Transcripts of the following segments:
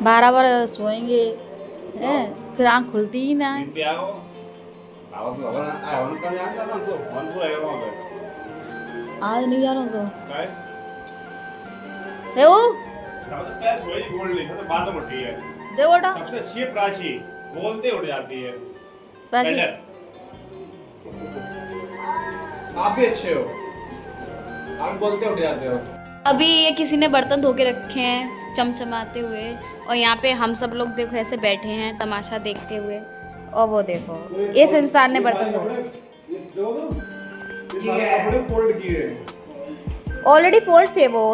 12 बार सोएंगे हैं, फिर आँख खुलती ही ना है। आज नहीं जा रहा हूँ तो देखो देखो बेटा सबसे अच्छी है प्राची, बोलते उड़ जाती है। प्राची। बेल्डर। आप भी अच्छे हो, आप बोलते उड़ जाते हो। अभी ये किसी ने बर्तन धो के रखे हैं चमचमाते हुए, और यहाँ पे हम सब लोग देखो ऐसे बैठे हैं तमाशा देखते हुए। और वो देखो इस इंसान ने बर्तन धोए, कपड़े फोल्ड किए। ऑलरेडी फोल्ड थे वो।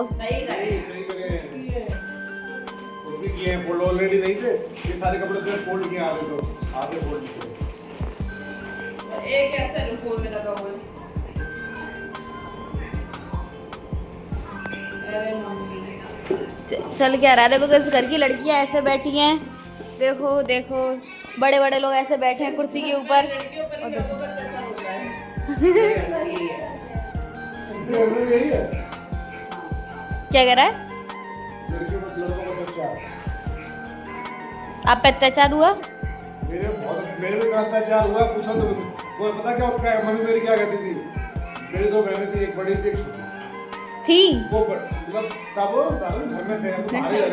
किए फोल्ड ऑलरेडी नहीं थे, ये सारे कपड़े तो फोल्ड किए आधे, तो आधे फोल्ड किए। एक ऐसे फोन में लगा हुआ है। अरे मम्मी चल क्या रहा है, देखो इस घर की लड़कियां ऐसे बैठी हैं, देखो देखो बड़े बड़े लोग ऐसे बैठे हैं कुर्सी के ऊपर। लड़कियों पर ही लोगों का चर्चा होता है। यही है क्या कह रहा है, लड़कियों पर लड़कों का बच्चा। आप पे अत्याचार हुआ? मेरे भी अत्याचार हुआ, पूछो तो। वो पता क्या उसका मम्मी मेरी क्या कहती थी, मेरी दो बहनें थी, एक बड़ी थी एक छोटी थी वो मतलब तब घर में थे, तुम्हारे घर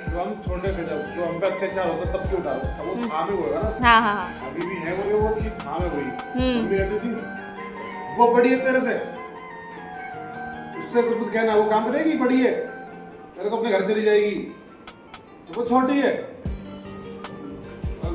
जब हम छोटे थे, जब जो हम पे अत्याचार होता तब क्यों डालो, तब वो थामे होगा ना। हाँ हाँ हाँ। अभी भी है वो चीज थामे हुई। मम्मी कहती थी वो बड़ी है तेरे से, उससे कुछ कहना, वो काम करेगी, बड़ी है, तेरे को अपने घर चली जाएगी, तो वो छोटी है।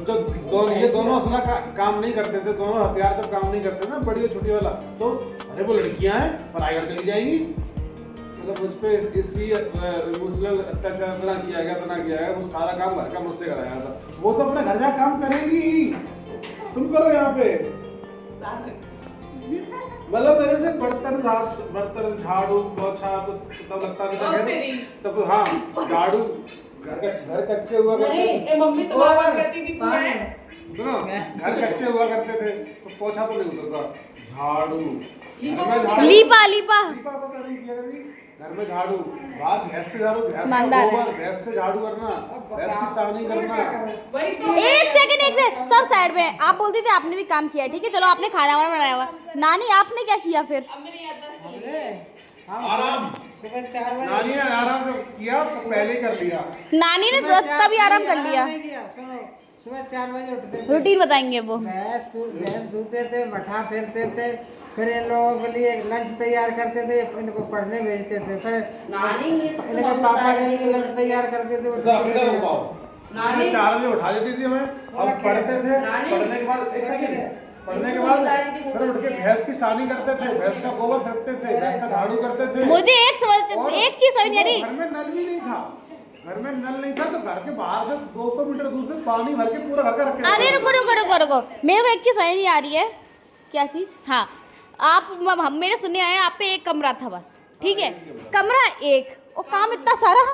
तो ये दोनों असला काम नहीं करते थे, दोनों हथियार जब काम नहीं करते ना, बड़ी और छोटी वाला, तो अरे वो लड़कियां हैं पढ़ाई कर चली जाएंगी, मतलब मुझ पे इसी इमोशनल अत्याचार इतना किया गया, वो सारा काम घर का मुझसे कराया था। वो तो अपना घर का काम करेगी, तुम करो यहाँ पे। मतलब मेरे से बर्तन झाड़ू पोछा तो तब लगता था, तब तो हाँ झाड़ू, घर कच्चे हुआ करते थे। मम्मी तो बाबा कहती थी सुनो, घर कच्चे हुआ करते थे तो पोछा तो नहीं उतरता, झाड़ू लीपा लीपा पता नहीं किया कभी। घर में झाड़ू, बाहर भैंस से झाड़ू, भैंस से झाड़ू करना, भैंस की सावनी करना। एक सेकंड सब साइड में। आप बोलती थी आपने भी काम किया, ठीक है चलो आपने खाना वाना बनाया हुआ, नानी आपने क्या किया फिर? आराम, सुबह 4 बजे नानी ने आराम जो किया तो पहले कर लिया। नानी ने तभी आराम कर लिया। सुनो, सुबह 4 बजे उठते थे, रूटीन बताएंगे वो। भैंस धोते थे, मठा फेरते थे, फिर इन लोगों के लिए लंच तैयार करते थे, इनको पढ़ने भेजते थे, फिर इनके पापा के लिए लंच तैयार करते थे। नानी 4 बजे उठा देती थी हमें, अब पढ़ते थे, पढ़ने के बाद फिर उठ के भैंस की सानी करते थे, भैंस का गोबर फेंकते थे, भैंस का झाड़ू करते थे। मुझे एक चीज समझ नहीं आ रही, घर में नल भी नहीं था, तो घर के बाहर से 200 मीटर दूर से पानी भर के पूरा घर का रखे। अरे रुको मेरे को एक चीज समझ नहीं आ रही है। क्या चीज? हाँ आप मेरे सुनने आए आप पे एक कमरा था बस, ठीक है कमरा एक, और काम इतना सारा,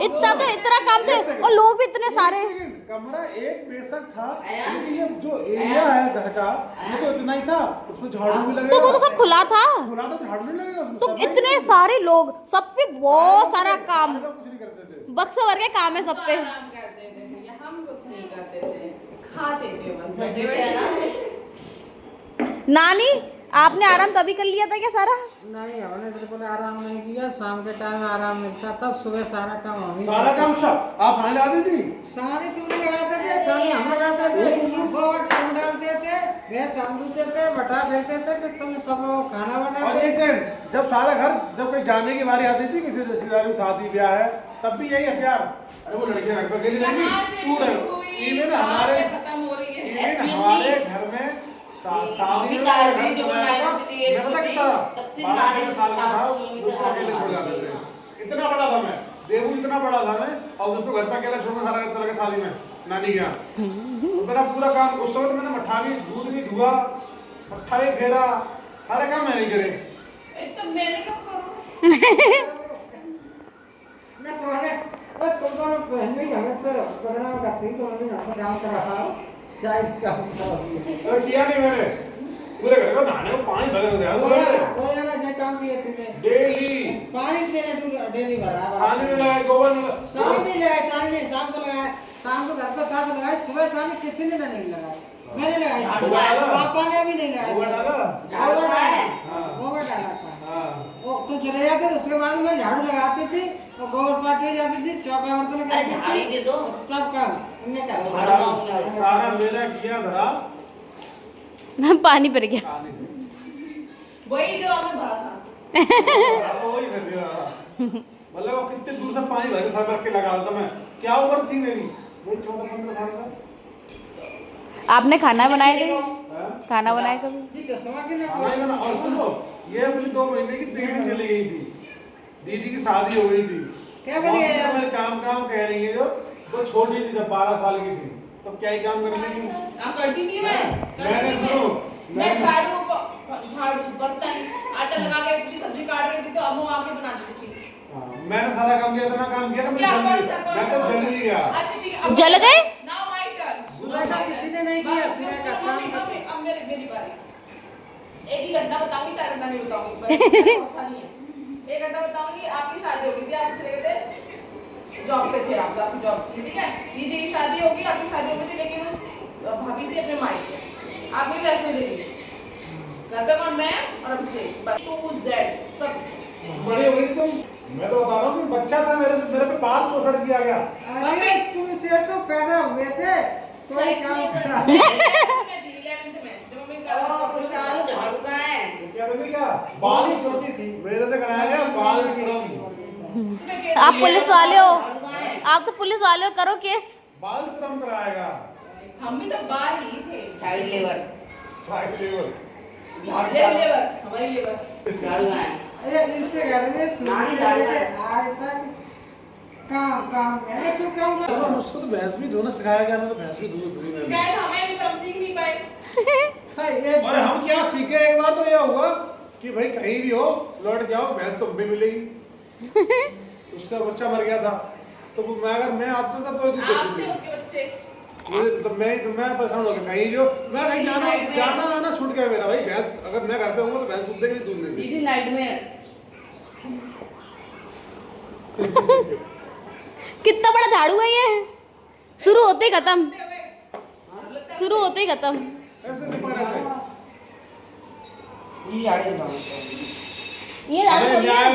इतना काम थे और लोग भी इतने सारे। कमरा एक बेशक था, लेकिन ये जो एरिया है घर का ये तो इतना ही था, उसमें झाड़ू भी लगेगा। तो वो तो सब खुला था, तो झाड़ू नहीं लगेगा उसमें, तो इतने सारे लोग, सब पे बहुत सारा काम, कुछ नहीं करते थे। बक्से भर के काम है सब पे। हम कुछ नहीं करते थे, खाते थे बस बैठे बैठे। नानी आपने आराम तभी कर लिया था क्या सारा? नहीं, हमने बिल्कुल आराम नहीं किया, शाम के टाइम आराम मिलता था, सुबह सारा काम हम ही सारा काम सब आप सानी लगाती थी, सारे तुम लगाते थे, सारे हम लगाते थे, गोबर तुम डालते थे, भैंस हम धोते थे, मठा फेरते थे, फिर तुम सब लोग खाना और बनाते। एक दिन जब सारा घर, जब कोई जाने की बारी आती थी किसी रिश्तेदार में शादी ब्याह है, तब भी यही हथियार, अरे वो लड़कियां घर पर अकेली रहेंगी, तू रहे। इवन हमारे घर में शादी में मैं पता कितना 12 साल का था, उसको अकेले छोड़ जाते थे, इतना बड़ा था मैं, देवू इतना बड़ा था मैं, और उसको घर पर अकेला छोड़ना सारा चला गया शादी में नानी के यहाँ। तो मेरा पूरा काम उस समय मैंने मठा भी, दूध भी धुआ, मट्ठा भी फेरा, सारे काम मैंने करे। तो मैंने कब करूं? मैं तुम्हारे तुम दोनों बहन भी हमें से बदनाम करती, तो मैंने अपना काम कर रहा हूँ, शायद काम किया नहीं मैंने, पूरे घर को नहाने को पानी भरे हो गया। काम किया तूने? डेली पानी देने तू डेली भरा? पानी में लगाया, गोबर में शाम नहीं लगाया, शाम नहीं, शाम को लगाया, शाम को घर पर था तो लगाया, सुबह शाम किसी ने नहीं लगाया, मैंने लगाया, पापा ने भी नहीं लगाया, गोबर डाला, झाड़ू लगाया, हाँ। गोबर डाला था, हाँ वो तुम चले जाते तो उसके बाद में झाड़ू लगाती थी और गोबर पाती हुई जाती थी, चौका बर्तन लगाती थी, सब काम हमने करा, सारा मेरा किया धरा पानी भर गया। वही जो आपने भरा था तो वही कर दिया मतलब वो कितने दूर से पानी भर था करके लगा रहा था मैं, क्या उम्र थी मेरी, वही 14-15 साल का। आपने खाना बनाया थे? हाँ? खाना बनाया कभी? ये चश्मा किने नहीं बना। और सुनो, ये अपनी 2 महीने की ट्रेनिंग चली गई थी, दीदी की शादी हो गई थी, क्या बनी है यार? मैं काम कह रही है जो वो छोटी थी जब 12 साल की थी, तो क्या ही काम करने की। काम करती थी मैंने सुनो, मैं झाड़ू बर्तन आटा लगा के इतनी सब्जी काट रही थी तो अम्मू आके बना देती थी। हाँ, मैंने सारा काम किया, इतना काम किया ना क्या मैं तो जल्दी गया। अच्छा ठीक है, जल गए? Now my turn. सुबह का किसी ने नहीं किया, सुबह का शाम का। अब मेरी बारी। एक ही घंटा बताऊंगी, 4 घंटा नहीं बताऊंगी, बहुत सारी है। 1 घंटा बताऊंगी। आपकी शादी हो गई थी, आप चले गए थे जॉब पे थे, आपकी जॉब थी, ठीक है। दीदी की शादी होगी, आपकी शादी हो गई थी, लेकिन भाभी थी अपने मायके, आप भी वैष्णो देवी। घर पे कौन, मैं और अभिषेक, to Z सब बड़ी हो गई तुम, मैं तो बता रहा हूँ कि बच्चा था मेरे पे बाल शोषण किया गया। अरे तुमसे तो पैदा हुए थे, कोई काम करा। मैं थी 11th में, जब मम्मी झाड़ू का है। क्या था क्या? बाल ही छोटी थी, मेरे से कराया गया बाल श्रम। आप पुलिस वाले हो, आप तो पुलिस वाले हो, करो केस। बाल श्रम कराएगा। हम भी तो बाल ही थे, चाइल्ड लेबर लेबर हमारी लेबर झाड़ू है। अरे इससे घर में शुरू से लेके आज तक काम मैंने सब काम चलो करा। मुझको तो भैंस भी धोना सिखाया गया ना, तो भैंस भी धोई मैंने। शायद हमें भी तो हम सीख नहीं पाए। हाय ये और हम क्या सीखे, एक बार तो यह हुआ कि भाई कहीं भी हो लौट के आओ, भैंस तो भी मिलेगी। उसका बच्चा मर गया था, तो मैं अगर मैं आता था तो आप थे उसके बच्चे। तो मैं परेशान हो गया, कहीं जो मैं कहीं जाना आना छूट गया मेरा भाई। भैंस अगर मैं घर पे हूँ तो भैंस दूध देगी, दूध देगी। दीदी नाइटमेयर। कितना बड़ा झाड़ू है ये, शुरू होते ही खत्म, शुरू होते ही खत्म। ऐसे नहीं पड़ा था। ये झाड़ू है। ये झाड़ू अरे बढ़िया है।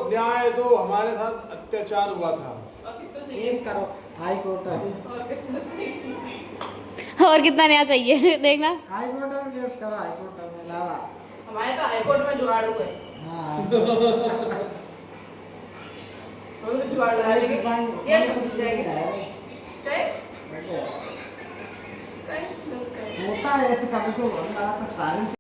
न्याय दो, हमारे साथ अत्याचार हुआ था। और कितना चाहिए, केस करो हाई कोर्ट है। और कितना चाहिए। और कितना नया चाहिए देखना। हाई कोर्ट में केस करो, हाई कोर्ट में लावा। हमारे तो हाईकोर्ट में जुगाड़ हुए, हाँ हम तो जुगाड़ लगा लेंगे, ये सब मिल जाएगी। क्या होता है ऐसे कभी को होता है तो सारी से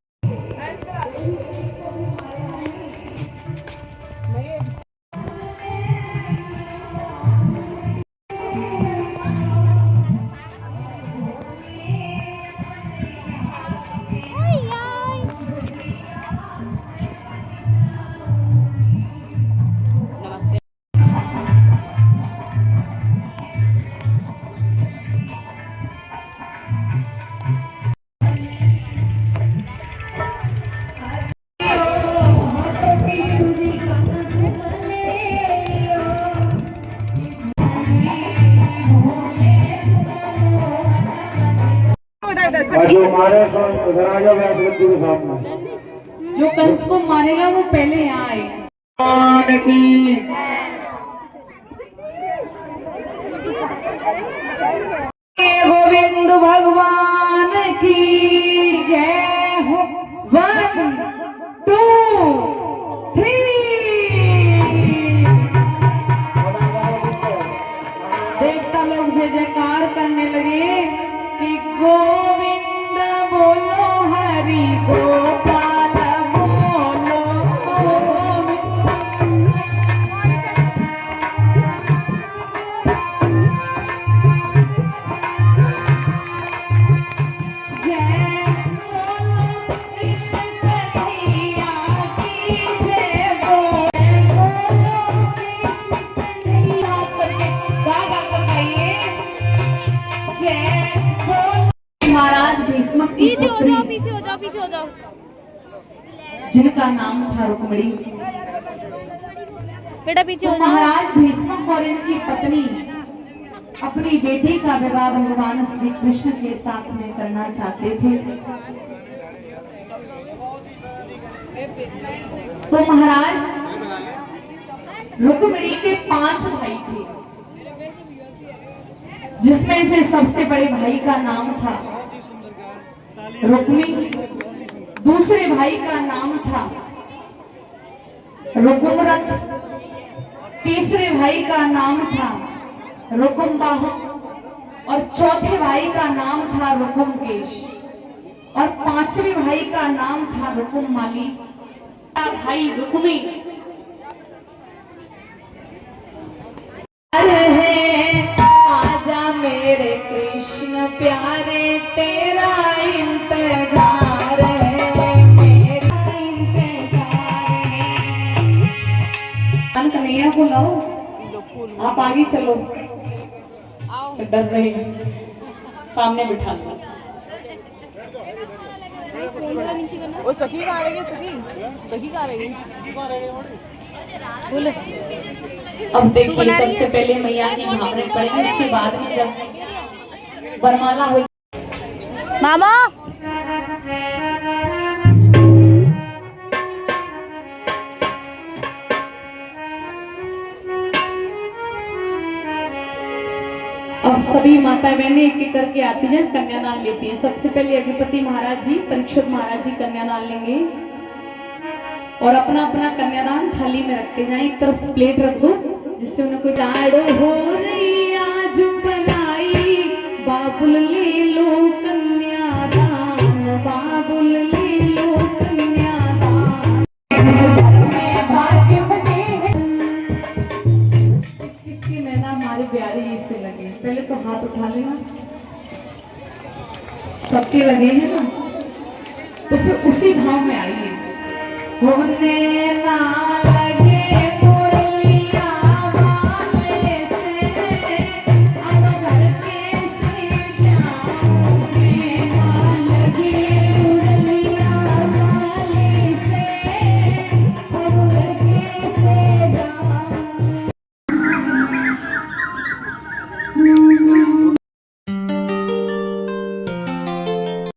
नमस्ते। जो मारे उधर आ जाओ गणपति के सामने। जो कंस को मारेगा वो पहले यहाँ आएगा। भगवान की गोविंद भगवान की जय हो। 1 2 3 देवता लोग से जयकार करने लगे कि गोविंद बोलो हरि गोपाल बोलो गोविंद। जय बोलो कृष्ण कन्हैया की जय बोलो कृष्ण कन्हैया करके गा कर गाइए। जय बोलो। महाराज भीष्म की पीछे हो जाओ, पीछे हो जाओ, पीछे हो जाओ। जिनका नाम था रुक्मिणी। बेटा पीछे तो हो जाओ। महाराज भीष्म और इनकी पत्नी अपनी बेटी का विवाह भगवान श्री कृष्ण के साथ में करना चाहते थे। तो महाराज रुक्मिणी के 5 भाई थे, जिसमें से सबसे बड़े भाई का नाम था रुक्मी, दूसरे भाई का नाम था रुकुमरथ, तीसरे भाई का नाम था रुकुमबाहु और चौथे भाई का नाम था रुकुमकेश और 5वें भाई का नाम था रुकुममाली। भाई रुक्मी आजा मेरे कृष्ण प्यारे तेरा इंतजार है, मेरा इंतजार है। कन्हैया को लाओ, आप आगे चलो, डर रहे सामने बिठा लो। वो सखी कहाँ रहेगी? सखी कहाँ रहेगी? बोलो। अब देखिए, सबसे पहले मैया की भावनाएं पड़ेंगी, उसके बाद में जब वरमाला हुई। मामा अब सभी माता बहनें एक एक करके आती हैं, कन्यादान लेती हैं। सबसे पहले अधिपति महाराज जी, परीक्षित महाराज जी कन्यादान लेंगे और अपना अपना कन्यादान थाली में रखते जाएं। एक तरफ प्लेट रख दो जिससे उन्हें कोई लाडो हो रही आज बनाई, बाबुल ले लो कन्यादान, बाबुल ले लो कन्यादान। किसकी नैना हमारे प्यारे इससे लगे, पहले तो हाथ उठा लेना, सबके लगे हैं ना, तो फिर उसी भाव में आइए। नैना